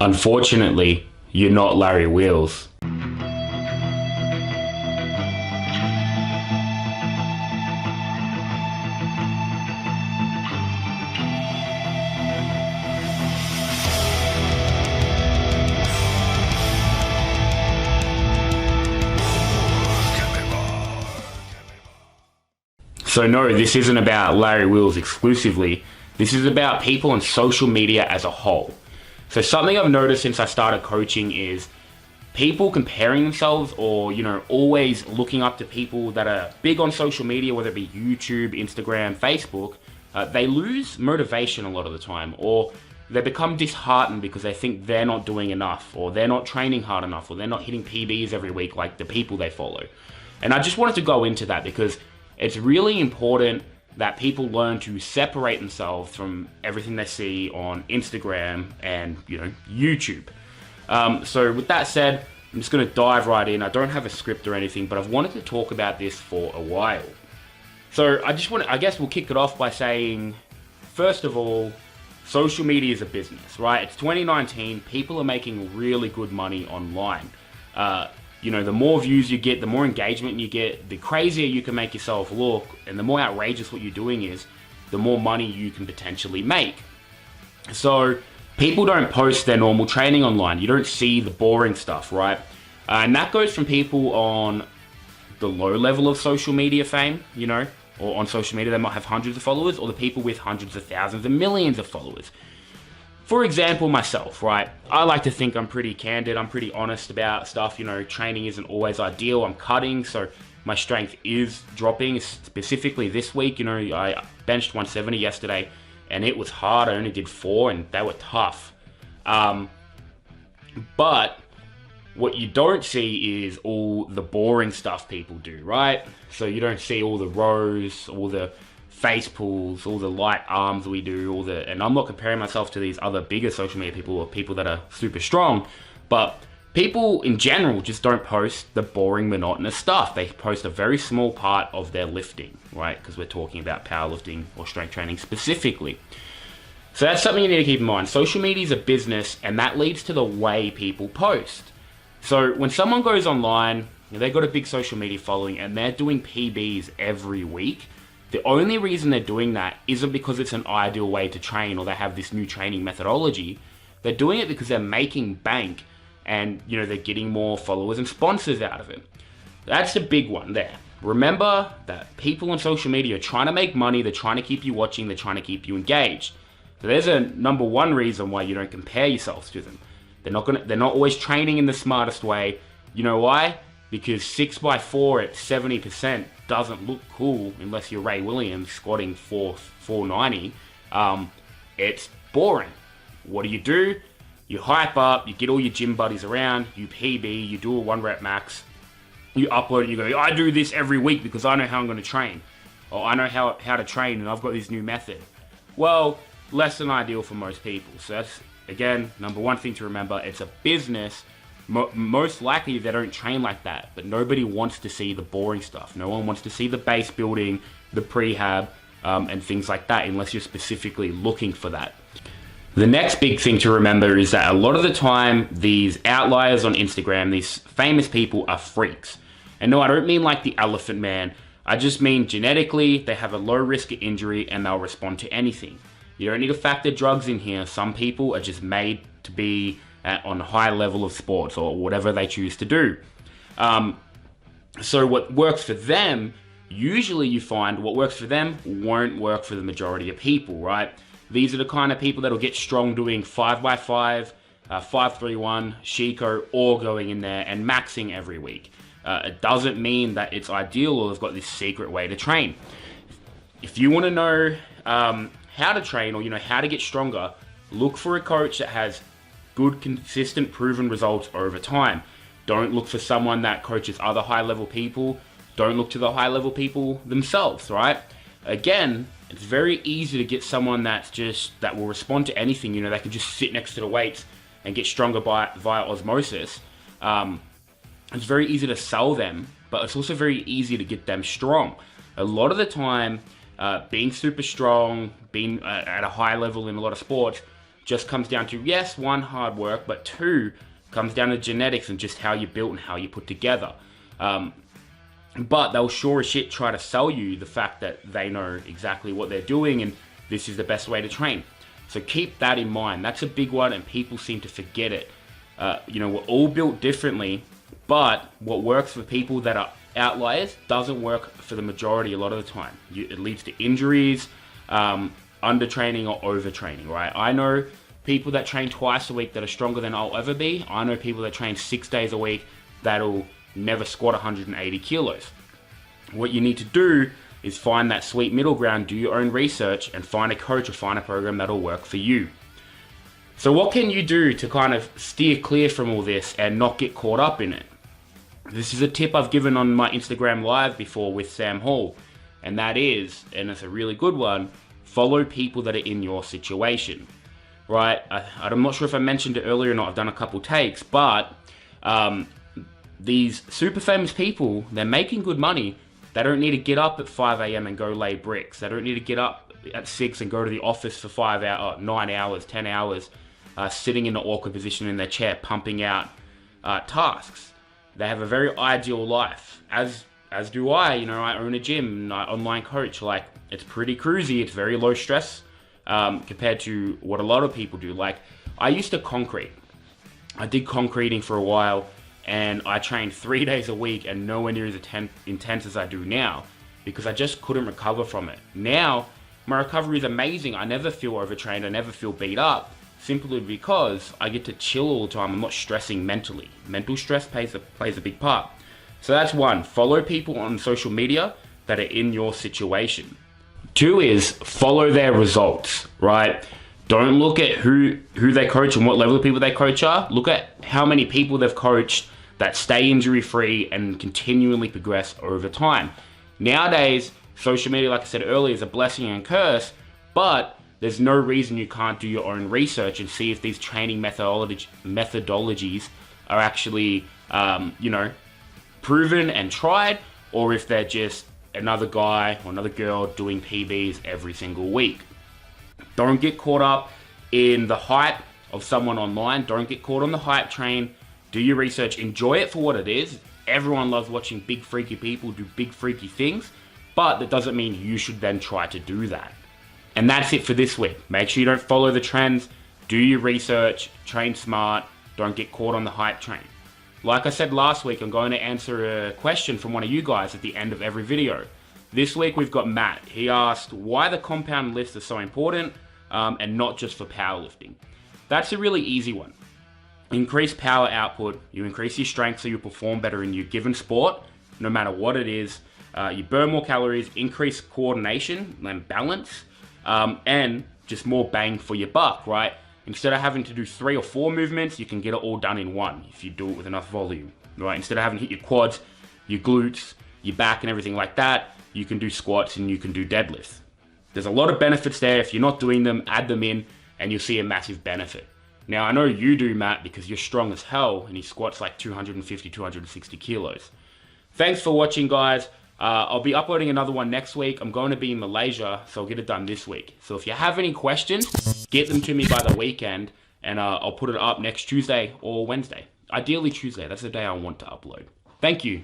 Unfortunately, you're not Larry Wheels. So no, this isn't about Larry Wheels exclusively. This is about people on social media as a whole. So something I've noticed since I started coaching is people comparing themselves, or, always looking up to people that are big on social media, whether it be YouTube, Instagram, Facebook. They lose motivation a lot of the time, or they become disheartened because they think they're not doing enough, or they're not training hard enough, or they're not hitting PBs every week like the people they follow. And I just wanted to go into that because it's really important that people learn to separate themselves from everything they see on Instagram and, YouTube. So with that said, I'm just going to dive right in. I don't have a script or anything, but I've wanted to talk about this for a while. So I guess we'll kick it off by saying, first of all, social media is a business, right? It's 2019. People are making really good money online. The more views you get, the more engagement you get, the crazier you can make yourself look, and the more outrageous what you're doing is, the more money you can potentially make. So people don't post their normal training online. You don't see the boring stuff, right? And that goes from people on the low level of social media fame, or on social media they might have hundreds of followers, or the people with hundreds of thousands and millions of followers. For example, myself, right? I like to think I'm pretty candid. I'm pretty honest about stuff. Training isn't always ideal. I'm cutting, so my strength is dropping. Specifically this week, I benched 170 yesterday, and it was hard. I only did 4, and they were tough. But what you don't see is all the boring stuff people do, right? So you don't see all the rows, all the face pulls, all the light arms we do, and I'm not comparing myself to these other bigger social media people or people that are super strong, but people in general just don't post the boring, monotonous stuff. They post a very small part of their lifting, right? Because we're talking about powerlifting or strength training specifically. So that's something you need to keep in mind. Social media is a business, and that leads to the way people post. So when someone goes online, they've got a big social media following, and they're doing PBs every week, the only reason they're doing that isn't because it's an ideal way to train or they have this new training methodology. They're doing it because they're making bank, and they're getting more followers and sponsors out of it. That's the big one there. Remember that people on social media are trying to make money. They're trying to keep you watching. They're trying to keep you engaged. So there's a number one reason why you don't compare yourself to them. They're not always training in the smartest way. You know why? Because 6x4 at 70% doesn't look cool unless you're Ray Williams squatting 490. It's boring. What do? You hype up, you get all your gym buddies around, you PB, you do a 1-rep max, you upload it, you go, I do this every week because I know how I'm going to train. Or I know how to train and I've got this new method. Well, less than ideal for most people. So that's, again, number one thing to remember. It's a business. Most likely they don't train like that, but nobody wants to see the boring stuff. No one wants to see the base building, the prehab, and things like that, unless you're specifically looking for that. The next big thing to remember is that a lot of the time, these outliers on Instagram, these famous people, are freaks. And no, I don't mean like the Elephant Man. I just mean genetically, they have a low risk of injury and they'll respond to anything. You don't need to factor drugs in here. Some people are just made to be on a high level of sports or whatever they choose to do. So what works for them, usually you find what works for them won't work for the majority of people, right? These are the kind of people that'll get strong doing 5x5, 531, Shico, or going in there and maxing every week. It doesn't mean that it's ideal or they've got this secret way to train. If you want to know how to train or how to get stronger, look for a coach that has good, consistent, proven results over time. Don't look for someone that coaches other high-level people. Don't look to the high-level people themselves, right? Again, it's very easy to get someone that will respond to anything. They can just sit next to the weights and get stronger via osmosis. It's very easy to sell them, but it's also very easy to get them strong. A lot of the time, being super strong, being at a high level in a lot of sports, just comes down to, yes, one, hard work, but two, comes down to genetics and just how you're built and how you put together. But they'll sure as shit try to sell you the fact that they know exactly what they're doing and this is the best way to train. So keep that in mind. That's a big one, and people seem to forget it. We're all built differently, but what works for people that are outliers doesn't work for the majority a lot of the time. It leads to injuries, undertraining or overtraining, right? I know people that train twice a week that are stronger than I'll ever be. I know people that train 6 days a week that'll never squat 180 kilos. What you need to do is find that sweet middle ground, do your own research, and find a coach or find a program that'll work for you. So what can you do to kind of steer clear from all this and not get caught up in it? This is a tip I've given on my Instagram live before with Sam Hall, and that is, and it's a really good one, follow people that are in your situation, right? I'm not sure if I mentioned it earlier or not. I've done a couple takes, but these super famous people, they're making good money. They don't need to get up at 5 a.m. and go lay bricks. They don't need to get up at 6 and go to the office for 9 hours, 10 hours, sitting in an awkward position in their chair, pumping out tasks. They have a very ideal life, as do I. I own a gym, I online coach. Like, it's pretty cruisy. It's very low stress compared to what a lot of people do. Like, I used to concrete. I did concreting for a while, and I trained 3 days a week and nowhere near as intense as I do now because I just couldn't recover from it. Now, my recovery is amazing. I never feel overtrained. I never feel beat up, simply because I get to chill all the time. I'm not stressing mentally. Mental stress plays a big part. So that's one. Follow people on social media that are in your situation. Two is follow their results, right? Don't look at who they coach and what level of people they coach are. Look at how many people they've coached that stay injury-free and continually progress over time. Nowadays, social media, like I said earlier, is a blessing and curse, but there's no reason you can't do your own research and see if these training methodologies are actually, proven and tried, or if they're just another guy or another girl doing PBs every single week. Don't get caught up in the hype of someone online. Don't get caught on the hype train. Do your research. Enjoy it for what it is. Everyone loves watching big freaky people do big freaky things, but that doesn't mean you should then try to do that. And that's it for this week. Make sure you don't follow the trends. Do your research. Train smart. Don't get caught on the hype train. Like I said last week, I'm going to answer a question from one of you guys at the end of every video. This week we've got Matt. He asked why the compound lifts are so important and not just for powerlifting. That's a really easy one. Increase power output, you increase your strength so you perform better in your given sport, no matter what it is. You burn more calories, increase coordination and balance, and just more bang for your buck, right? Instead of having to do 3 or 4 movements, you can get it all done in one if you do it with enough volume, right? Instead of having to hit your quads, your glutes, your back and everything like that, you can do squats and you can do deadlifts. There's a lot of benefits there. If you're not doing them, add them in and you'll see a massive benefit. Now, I know you do, Matt, because you're strong as hell and he squats like 250, 260 kilos. Thanks for watching, guys. I'll be uploading another one next week. I'm going to be in Malaysia, so I'll get it done this week. So if you have any questions, get them to me by the weekend, and I'll put it up next Tuesday or Wednesday. Ideally Tuesday. That's the day I want to upload. Thank you.